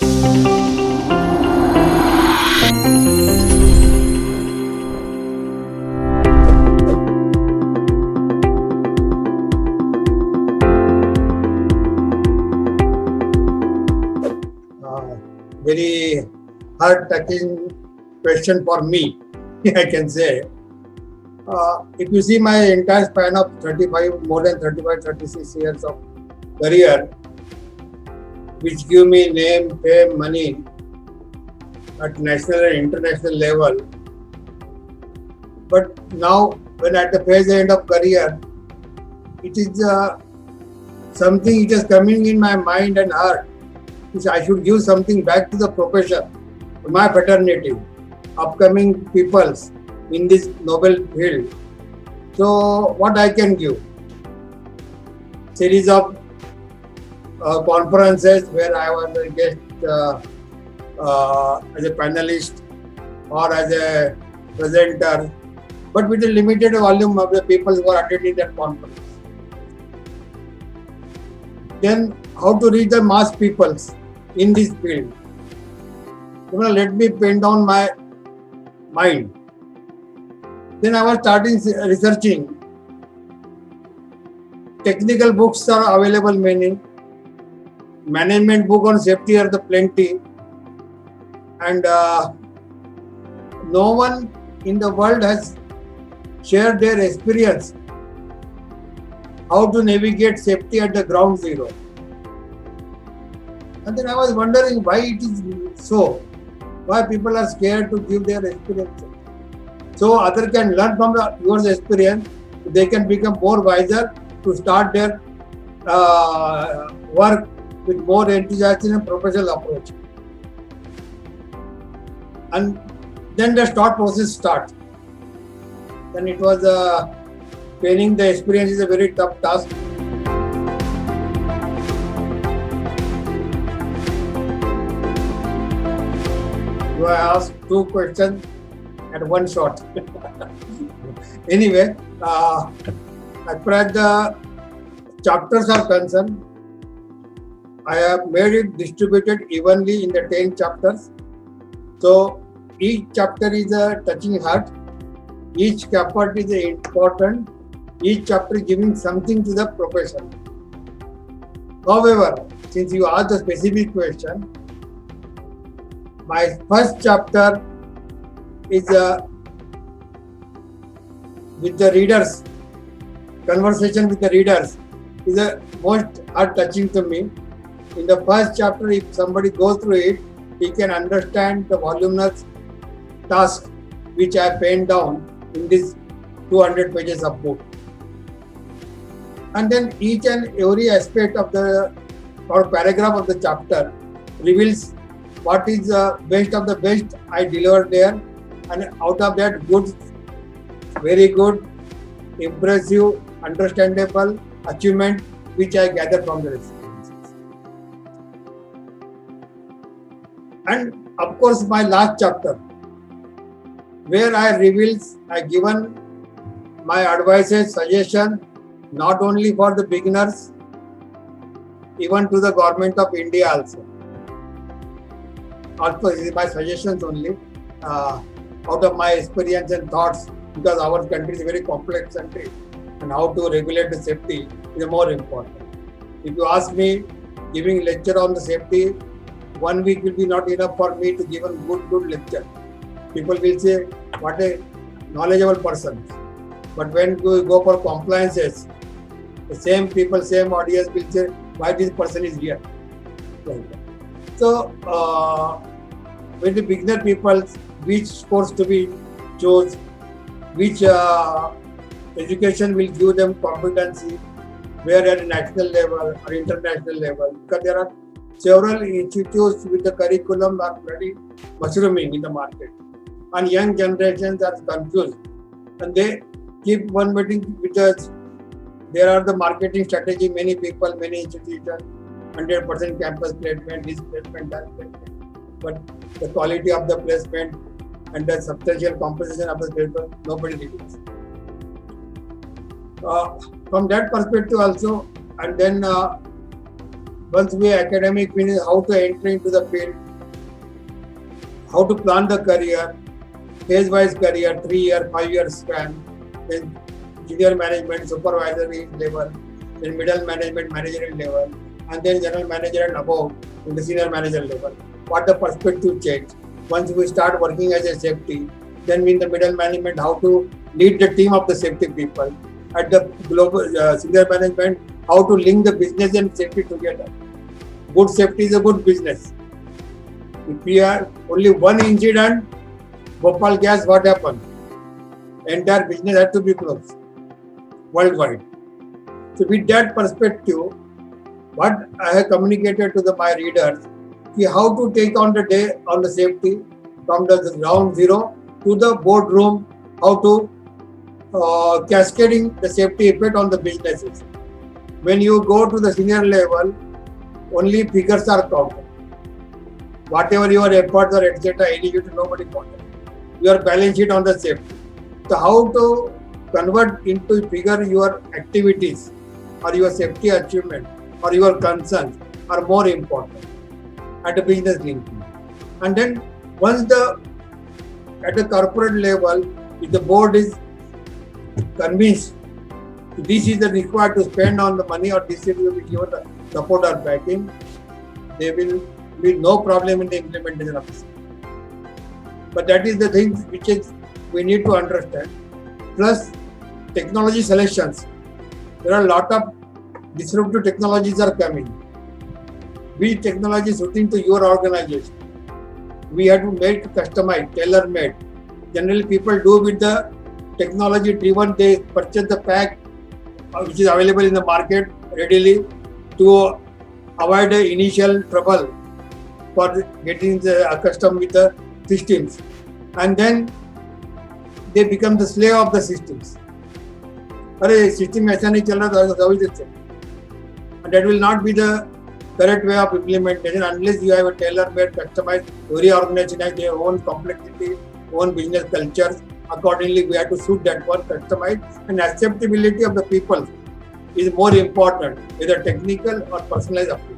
Very heart-touching question for me, I can say. If you see my entire span of 35, more than 35, 36 years of career, which give me name, fame, money at national and international level. But now, when at the phase end of career, it is something which is coming in my mind and heart, which I should give something back to the profession, to my fraternity, upcoming peoples in this noble field. So, what I can give? Series of conferences where I was a guest as a panelist or as a presenter, but with a limited volume of the people who are attending that conference. Then, how to reach the mass peoples in this field? Let me pen down my mind. Then I was starting researching. Technical books are available many. Management book on safety are the plenty. And no one in the world has shared their experience how to navigate safety at the ground zero. And then I was wondering why it is so, why people are scared to give their experience. So others can learn from your experience, they can become more wiser to start their work with more enthusiasm and professional approach. And then the start process starts. Then it was gaining the experience is a very tough task. So I asked two questions at one shot. Anyway, as far as the chapters are concerned, I have made it distributed evenly in the 10 chapters. So each chapter is a touching heart. Each chapter is important. Each chapter is giving something to the profession. However, since you asked a specific question, my first chapter is with the readers. Conversation with the readers is the most heart-touching to me. In the first chapter, if somebody goes through it, he can understand the voluminous task which I penned down in this 200 pages of book. And then each and every aspect of the or paragraph of the chapter reveals what is the best of the best I delivered there, and out of that good, very good, impressive, understandable achievement which I gathered from the experiences. And of course my last chapter, where I given my advices, suggestion, not only for the beginners, even to the government of India also. Also, this is my suggestions only, out of my experience and thoughts, because our country is a very complex country, and how to regulate the safety is more important. If you ask me, giving lecture on the safety, 1 week will be not enough for me to give a good lecture. People will say, what a knowledgeable person. But when we go for compliances, the same people, same audience will say, why this person is here. So, when the beginner people, which course to be chose, which education will give them competency, where at a national level or international level, because there are several institutes with the curriculum are very mushrooming in the market, and young generations are confused, and they keep one meeting because there are the marketing strategy, many people, many institutions, 100% campus placement, this placement, that placement, but the quality of the placement and the substantial composition of the placement, nobody reveals. From that perspective also, and then Once we academic finish, how to enter into the field, how to plan the career, phase-wise career, 3 year, 5 year span, then junior management, supervisory level, then middle management, managerial level, and then general manager and above in the senior manager level. What the perspective change. Once we start working as a safety, then in the middle management, how to lead the team of the safety people. At the global senior management, how to link the business and safety together. Good safety is a good business. If we are only one incident, Bhopal gas, what happened? Entire business had to be closed worldwide. So with that perspective, what I have communicated to my readers, how to take on the day on the safety from the ground zero to the boardroom, how to cascading the safety effect on the businesses. When you go to the senior level, only figures are counted. Whatever your efforts or etc., execute, nobody counted. Your balance sheet on the safety. So how to convert into figure your activities or your safety achievement or your concerns are more important at the business linking. And then once at the corporate level, if the board is convinced this is the required to spend on the money or this will be given the support or backing, there will be no problem in the implementation of this. But that is the thing which is we need to understand. Plus technology solutions. There are a lot of disruptive technologies are coming. Which technology is suiting to your organization? We have to make customized, tailor-made. Generally, people do with the technology driven. They purchase the pack which is available in the market readily to avoid the initial trouble for getting accustomed with the systems, and then they become the slave of the systems. अरे system ऐसा नहीं चल रहा तो how is it? And that will not be the correct way of implementation unless you have a tailor-made, customized. Every organization has their own complexity, own business cultures. Accordingly, we have to suit that one, customize, and acceptability of the people is more important, whether technical or personalized approach.